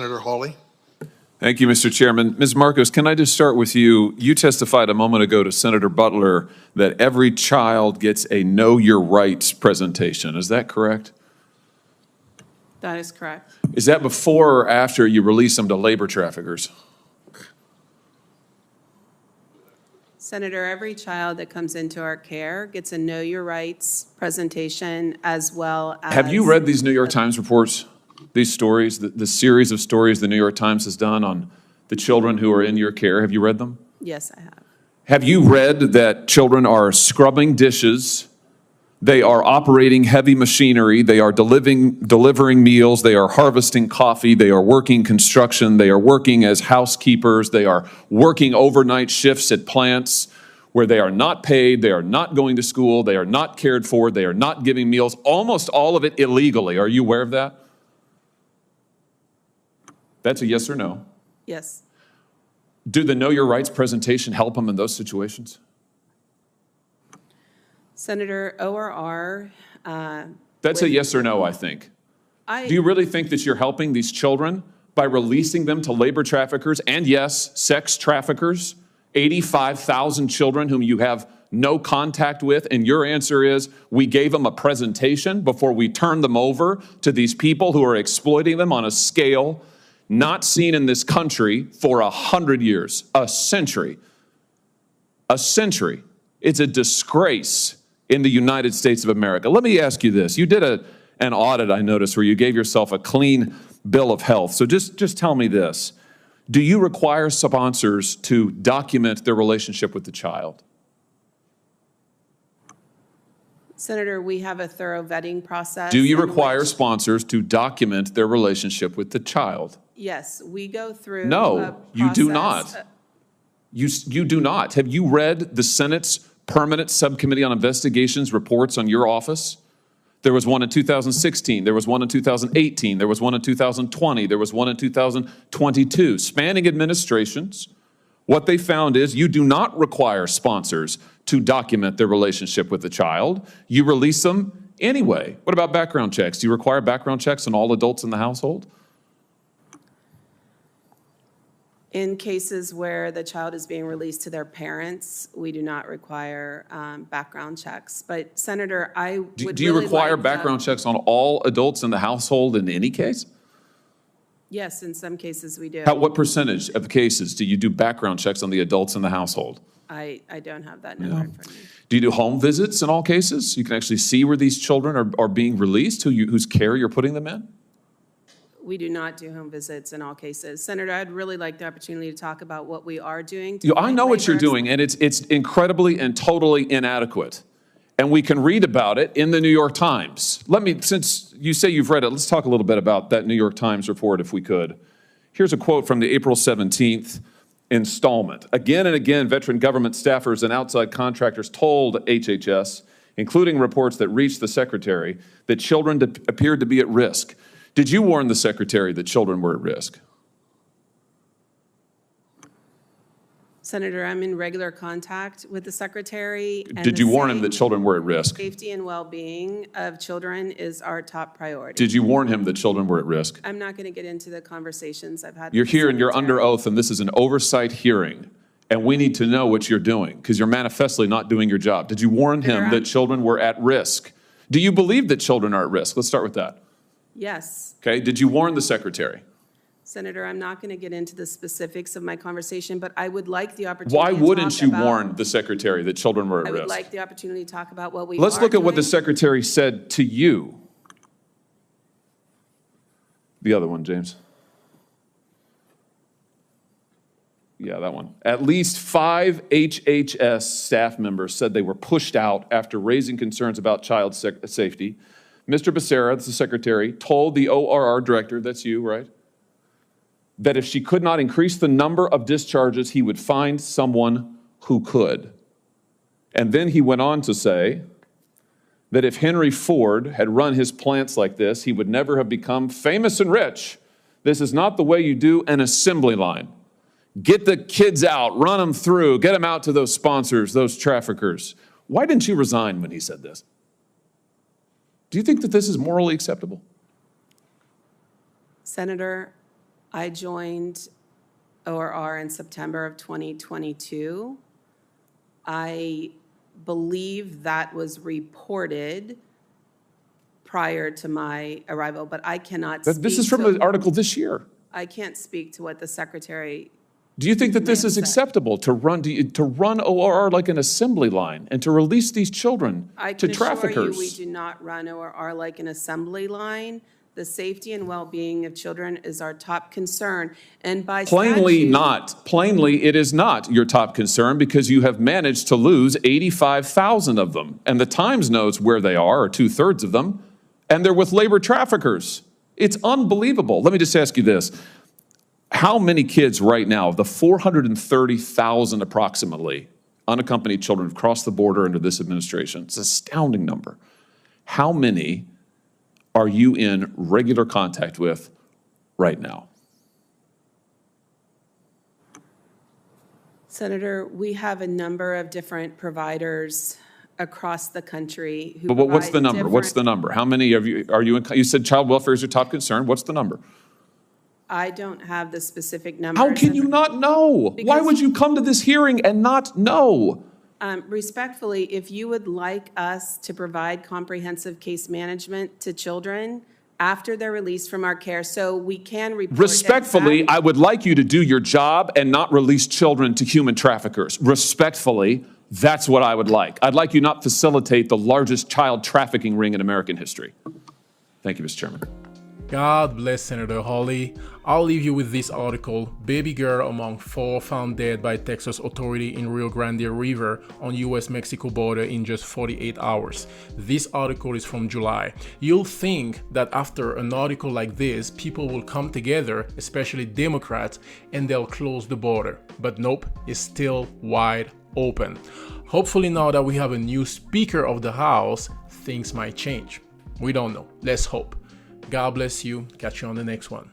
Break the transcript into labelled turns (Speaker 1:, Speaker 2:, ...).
Speaker 1: Senator Hawley.
Speaker 2: Thank you, Mr. Chairman. Ms. Marcos, can I just start with you? You testified a moment ago to Senator Butler that every child gets a Know Your Rights presentation. Is that correct?
Speaker 3: That is correct.
Speaker 2: Is that before or after you release them to labor traffickers?
Speaker 3: Senator, every child that comes into our care gets a Know Your Rights presentation as well as...
Speaker 2: Have you read these New York Times reports, these stories, the series of stories the New York Times has done on the children who are in your care? Have you read them?
Speaker 3: Yes, I have.
Speaker 2: Have you read that children are scrubbing dishes, they are operating heavy machinery, they are delivering meals, they are harvesting coffee, they are working construction, they are working as housekeepers, they are working overnight shifts at plants where they are not paid, they are not going to school, they are not cared for, they are not giving meals, almost all of it illegally. Are you aware of that? That's a yes or no.
Speaker 3: Yes.
Speaker 2: Do the Know Your Rights presentation help them in those situations?
Speaker 3: Senator, ORR...
Speaker 2: That's a yes or no, I think. Do you really think that you're helping these children by releasing them to labor traffickers and, yes, sex traffickers? 85,000 children whom you have no contact with, and your answer is we gave them a presentation before we turned them over to these people who are exploiting them on a scale not seen in this country for 100 years, a century. A century. It's a disgrace in the United States of America. Let me ask you this. You did an audit, I noticed, where you gave yourself a clean bill of health. So just tell me this. Do you require sponsors to document their relationship with the child?
Speaker 3: Senator, we have a thorough vetting process.
Speaker 2: Do you require sponsors to document their relationship with the child?
Speaker 3: Yes, we go through
Speaker 2: No, you do not. You do not. Have you read the Senate's Permanent Subcommittee on Investigations reports on your office? There was one in 2016, there was one in 2018, there was one in 2020, there was one in 2022. Spanning administrations, what they found is you do not require sponsors to document their relationship with the child. You release them anyway. What about background checks? Do you require background checks on all adults in the household?
Speaker 3: In cases where the child is being released to their parents, we do not require background checks. But Senator, I would
Speaker 2: Do you
Speaker 3: really
Speaker 2: require
Speaker 3: like
Speaker 2: background checks on all adults in the household in any case?
Speaker 3: Yes, in some cases we do.
Speaker 2: What percentage of cases do you do background checks on the adults in the household?
Speaker 3: I don't have that number in front of me.
Speaker 2: Do you do home visits in all cases? You can actually see where these children are being released, whose care you're putting them in?
Speaker 3: We do not do home visits in all cases. Senator, I'd really like the opportunity to talk about what we are doing.
Speaker 2: I know what you're doing, and it's incredibly and totally inadequate. And we can read about it in the New York Times. Since you say you've read it, let's talk a little bit about that New York Times report, if we could. Here's a quote from the April 17th installment. Again and again, veteran government staffers and outside contractors told HHS, including reports that reached the Secretary, that children appeared to be at risk. Did you warn the Secretary that children were at risk?
Speaker 3: Senator, I'm in regular contact with the Secretary.
Speaker 2: Did you warn him that children were at risk?
Speaker 3: Safety and well-being of children is our top priority.
Speaker 2: Did you warn him that children were at risk?
Speaker 3: I'm not going to get into the conversations I've had.
Speaker 2: You're here and you're under oath, and this is an oversight hearing, and we need to know what you're doing because you're manifestly not doing your job. Did you warn him that children were at risk? Do you believe that children are at risk? Let's start with that.
Speaker 3: Yes.
Speaker 2: Okay, did you warn the Secretary?
Speaker 3: Senator, I'm not going to get into the specifics of my conversation, but I would like the opportunity
Speaker 2: Why
Speaker 3: to
Speaker 2: wouldn't you
Speaker 3: talk
Speaker 2: warn the Secretary that children were at
Speaker 3: I
Speaker 2: risk?
Speaker 3: would like the opportunity to talk about what we
Speaker 2: Let's
Speaker 3: are
Speaker 2: look at what the
Speaker 3: doing.
Speaker 2: Secretary said to you. The other one, James. Yeah, that one. At least 5 HHS staff members said they were pushed out after raising concerns about child safety. Mr. Becerra, that's the Secretary, told the ORR Director, that's you, right, that if she could not increase the number of discharges, he would find someone who could. And then he went on to say that if Henry Ford had run his plants like this, he would never have become famous and rich. This is not the way you do an assembly line. Get the kids out, run them through, get them out to those sponsors, those traffickers. Why didn't you resign when he said this? Do you think that this is morally acceptable?
Speaker 3: Senator, I joined ORR in September of 2022. I believe that was reported prior to my arrival, but I cannot speak
Speaker 2: This is from an article this year.
Speaker 3: I can't speak to what the secretary.
Speaker 2: Do you think that this is acceptable to run ORR like an assembly line and to release these children to traffickers?
Speaker 3: I can assure you we do not run ORR like an assembly line. The safety and well-being of children is our top concern, and by
Speaker 2: Plainly
Speaker 3: statute,
Speaker 2: not. Plainly, it is not your top concern because you have managed to lose 85,000 of them. And the Times knows where they are, or 2/3 of them, and they're with labor traffickers. It's unbelievable. Let me just ask you this. How many kids right now, of the 430,000 approximately, unaccompanied children have crossed the border under this administration? It's an astounding number. How many are you in regular contact with right now?
Speaker 3: Senator, we have a number of different providers across the country who
Speaker 2: But what's the
Speaker 3: provide
Speaker 2: number? What's the number? How many of you are you in? You said child welfare is your top concern. What's the number?
Speaker 3: I don't have the specific numbers.
Speaker 2: How can you not know? Why would you come to this hearing and not know?
Speaker 3: Respectfully, if you would like us to provide comprehensive case management to children after they're released from our care, so we can report.
Speaker 2: Respectfully, I would like you to do your job and not release children to human traffickers. Respectfully, that's what I would like. I'd like you not facilitate the largest child trafficking ring in American history. Thank you, Mr. Chairman.
Speaker 1: God bless Senator Hawley. I'll leave you with this article. Baby girl among 4 found dead by Texas authority in Rio Grande River on US-Mexico border in just 48 hours. This article is from July. You'll think that after an article like this, people will come together, especially Democrats, and they'll close the border. But nope, it's still wide open. Hopefully now that we have a new Speaker of the House, things might change. We don't know. Let's hope. God bless you. Catch you on the next one.